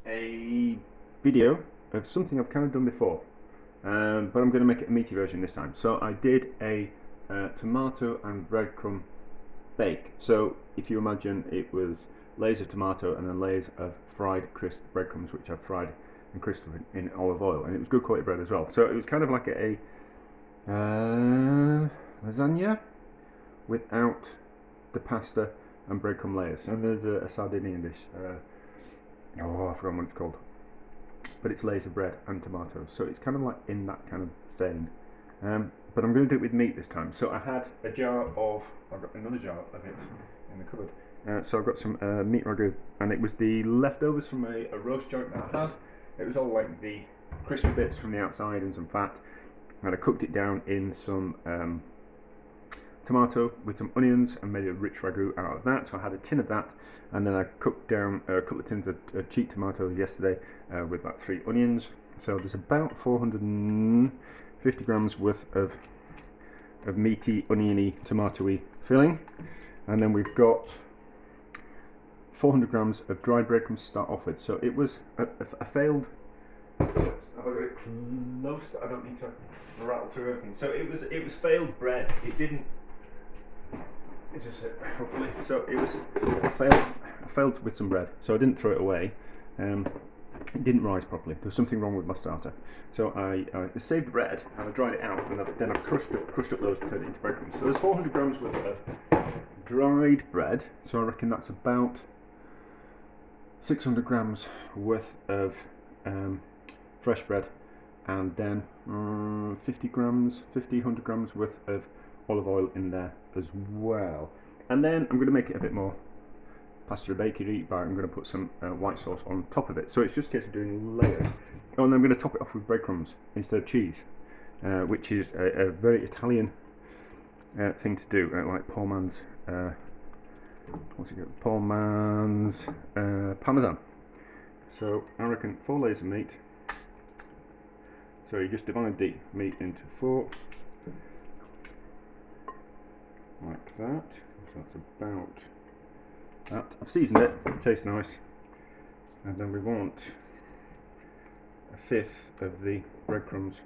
a video of something I've kind of done before, but I'm going to make it a meaty version this time. So I did a tomato and breadcrumb bake. So if you imagine, it was layers of tomato and then layers of fried crisp breadcrumbs, which I've fried and crisped in olive oil, and it was good quality bread as well. So it was kind of like a lasagna without the pasta and breadcrumb layers. And there's a Sardinian dish. I forgot what it's called, but it's layers of bread and tomatoes. So it's kind of like in that kind of vein. But I'm going to do it with meat this time. So I had a jar of, I've got another jar of it in the cupboard. So I've got some meat ragu, and it was the leftovers from a roast joint that I had. It was all like the crispy bits from the outside and some fat, and I cooked it down in some tomato with some onions and made a rich ragu out of that. So I had a tin of that, and then I cooked down a couple of tins of cheap tomatoes yesterday with about 3 onions. So there's about 450 grams worth of meaty, oniony, tomatoey filling, and then we've got 400 grams of dried breadcrumbs to start off with. So it was a failed. Have I got it close that I don't need to rattle through everything? So it was failed bread. It didn't. It's just hopefully. So it was failed with some bread. So I didn't throw it away. It didn't rise properly. There was something wrong with my starter. So I saved the bread and I dried it out, and then I crushed up those to turn it into breadcrumbs. So there's 400 grams worth of dried bread. So I reckon that's about 600 grams worth of fresh bread, and then 100 grams worth of olive oil in there as well. And then I'm going to make it a bit more pasta bakery, but I'm going to put some white sauce on top of it. So it's just a case of doing layers. Oh, and I'm going to top it off with breadcrumbs instead of cheese, which is a very Italian thing to do, like poor man's poor man's parmesan. So I reckon 4 layers of meat. So you just divide the meat into 4, like that. So that's about that. I've seasoned it, it tastes nice. And then we want 1/5 of the breadcrumbs,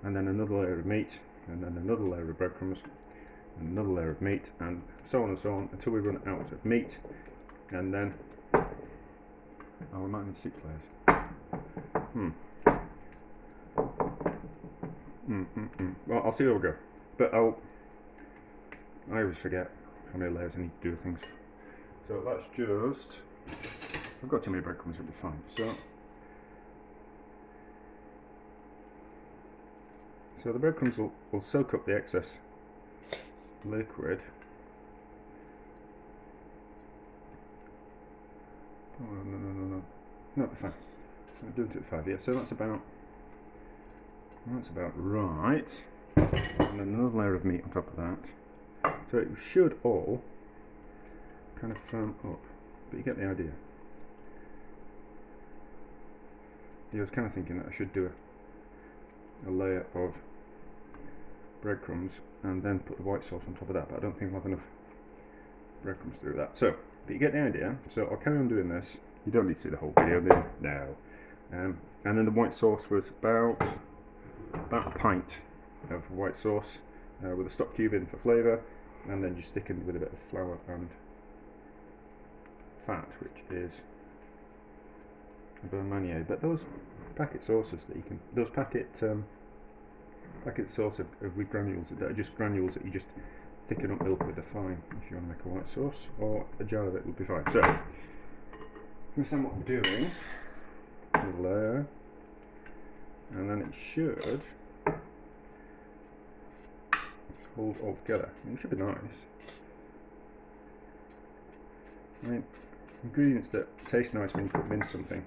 and then another layer of meat, and then another layer of breadcrumbs, and another layer of meat, and so on until we run out of meat. And then we might need 6 layers. Well, I'll see how we go, but I always forget how many layers I need to do things. So that's just, I've got too many breadcrumbs, it'll be fine. So the breadcrumbs will soak up the excess liquid. Oh, no, it'll be fine. I'll do it at 5, yeah. So that's about right. And then another layer of meat on top of that. So it should all kind of firm up, but you get the idea. Yeah, I was kind of thinking that I should do a layer of breadcrumbs and then put the white sauce on top of that, but I don't think I'll have enough breadcrumbs to do that. So, but you get the idea. So I'll carry on doing this. You don't need to see the whole video, do you? No. And then the white sauce was about a pint of white sauce with a stock cube in for flavour, and then just thickened with a bit of flour and fat, which is a beurre manier. But those packet sauces that you can, those packet sauce of with granules that are just granules that you just thicken up milk with, are fine if you want to make a white sauce, or a jar of it would be fine. So understand what I'm doing. A layer, and then it should hold all together. I mean, it should be nice. I mean, ingredients that taste nice when you put them in something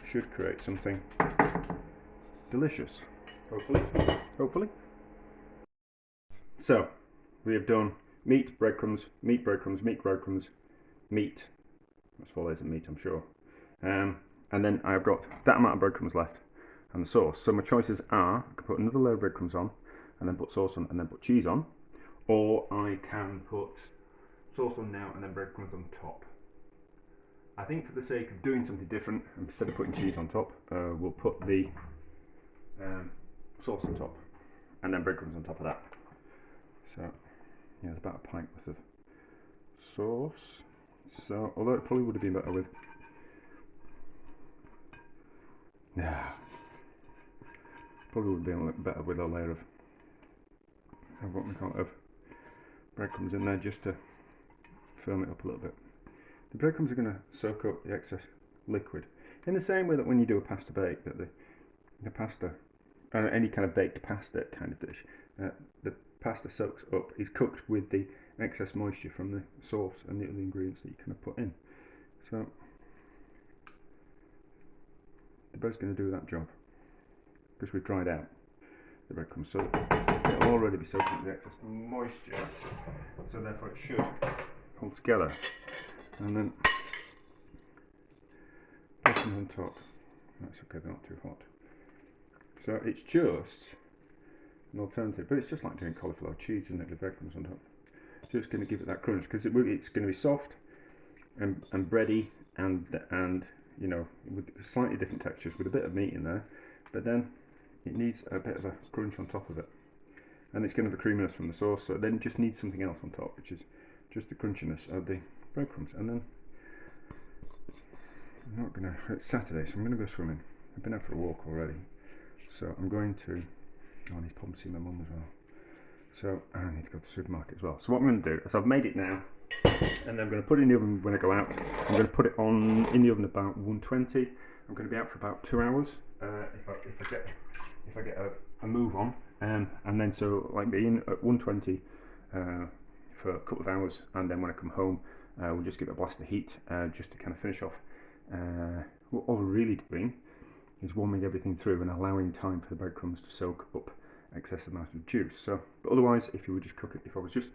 should create something delicious. Hopefully. So we have done meat, breadcrumbs, meat, breadcrumbs, meat, breadcrumbs, meat. That's 4 layers of meat, I'm sure. And then I've got that amount of breadcrumbs left and the sauce. So my choices are, I can put another layer of breadcrumbs on and then put sauce on and then put cheese on, or I can put sauce on now and then breadcrumbs on top. I think for the sake of doing something different, instead of putting cheese on top, we'll put the sauce on top, and then breadcrumbs on top of that. So yeah, it's about a pint worth of sauce. So although it probably would have been better with, yeah, probably would have been a little better with a layer of what we call it, of breadcrumbs in there, just to firm it up a little bit. The breadcrumbs are going to soak up the excess liquid in the same way that when you do a pasta bake, that the pasta, any kind of baked pasta kind of dish, the pasta soaks up, is cooked with the excess moisture from the sauce and the other ingredients that you kind of put in. So the bread's going to do that job because we've dried out the breadcrumbs, so it'll already be soaking up the excess moisture, so therefore it should hold together. And then breadcrumbs on top. That's okay, they're not too hot. So it's just an alternative, but it's just like doing cauliflower cheese, isn't it, with breadcrumbs on top. So it's going to give it that crunch because it's going to be soft and bready and you know, with slightly different textures with a bit of meat in there, but then it needs a bit of a crunch on top of it, and it's going to have a creaminess from the sauce, so it then just needs something else on top, which is just the crunchiness of the breadcrumbs. And then it's Saturday, so I'm going to go swimming. I've been out for a walk already, so I'm going to, I need to probably see my mum as well, so I need to go to the supermarket as well. So what I'm going to do is I've made it now, and then I'm going to put it in the oven when I go out. I'm going to put it on in the oven about 120. I'm going to be out for about 2 hours if I get a move on, and then so like being at 120 for a couple of hours, and then when I come home we'll just give it a blast of heat just to kind of finish off. What we're really doing is warming everything through and allowing time for the breadcrumbs to soak up excessive amount of juice. So, but otherwise, if you were just cooking, if I was just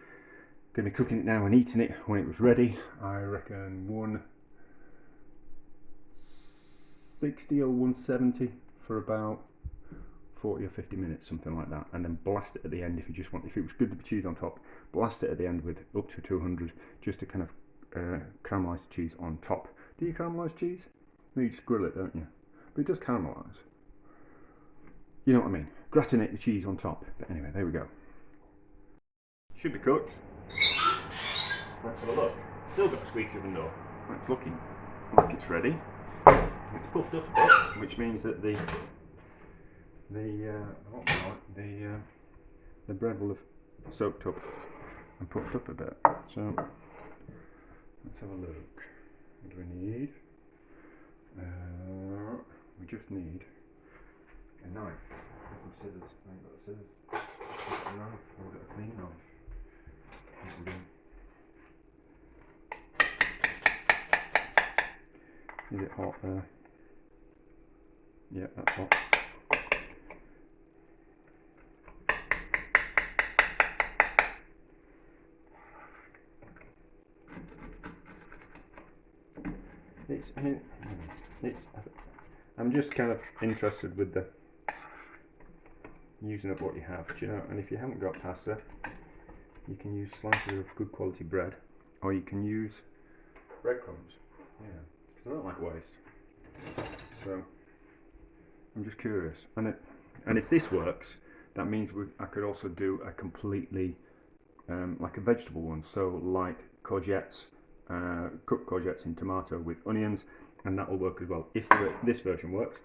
going to be cooking it now and eating it when it was ready, I reckon 160 or 170 for about 40 or 50 minutes, something like that, and then blast it at the end if you just want. If it was good to be cheese on top, blast it at the end with up to 200 just to kind of caramelise the cheese on top. Do you caramelise cheese? No, you just grill it, don't you? But it does caramelise. You know what I mean? Gratinate the cheese on top. But anyway, there we go. Should be cooked. Let's have a look. Still got a squeaky oven door. It's looking like it's ready. It's puffed up a bit, which means that the bread will have soaked up and puffed up a bit. So let's have a look. What do we need? We just need a knife. Some scissors. I ain't got the scissors. Just a knife. I've got a clean knife. Is it hot there? Yeah, that's hot. I'm just kind of interested with the using up what you have, do you know? And if you haven't got pasta, you can use slices of good quality bread, or you can use breadcrumbs. Yeah, because I don't like waste. So I'm just curious, and if this works, that means I could also do a completely like a vegetable one. So like courgettes, cooked courgettes in tomato with onions, and that will work as well. If this version works,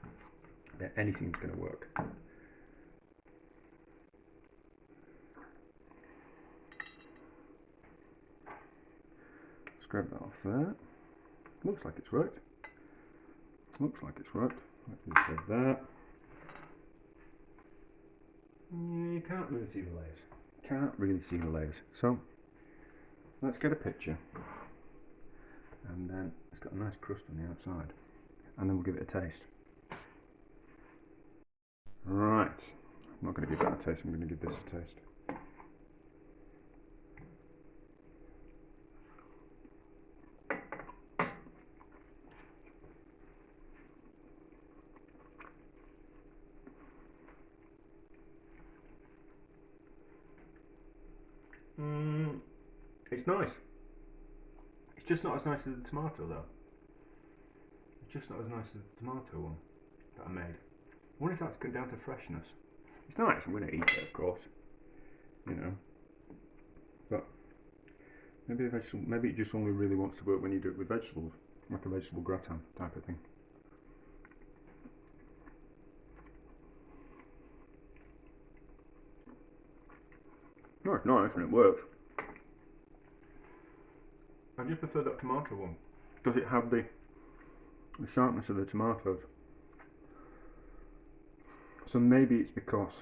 then anything's going to work. Scrub that off there. Looks like it's worked. Looks like it's worked. Let me grab that. Yeah, you can't really see the layers. Can't really see the layers. So let's get a picture. And then it's got a nice crust on the outside. And then we'll give it a taste. Right. I'm not going to give that a taste, I'm going to give this a taste. It's nice. It's just not as nice as the tomato though. just not as nice as the tomato one that I made. I wonder if that's down to freshness. It's nice, I'm going to eat it, of course, you know, but maybe maybe it just only really wants to work when you do it with vegetables, like a vegetable gratin type of thing. No, it's nice and it works. I just prefer that tomato one. Does it have the sharpness of the tomatoes? So maybe it's because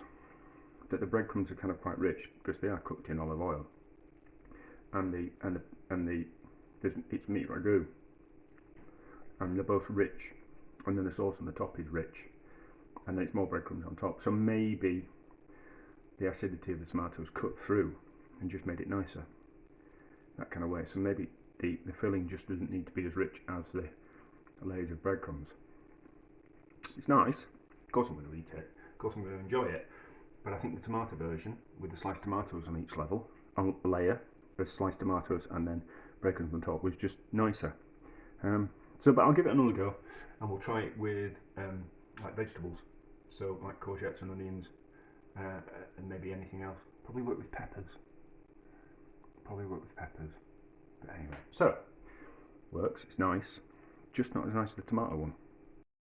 that the breadcrumbs are kind of quite rich because they are cooked in olive oil, and it's meat ragu, and they're both rich, and then the sauce on the top is rich, and then it's more breadcrumbs on top. So maybe the acidity of the tomatoes cut through and just made it nicer, that kind of way. So maybe the filling just doesn't need to be as rich as the layers of breadcrumbs. It's nice, of course I'm going to eat it, of course I'm going to enjoy it, but I think the tomato version with the sliced tomatoes on each level, on a layer of sliced tomatoes and then breadcrumbs on top, was just nicer. But I'll give it another go, and we'll try it with like vegetables, so like courgettes and onions, and maybe anything else. Probably work with peppers. But anyway, so works. It's nice, just not as nice as the tomato one.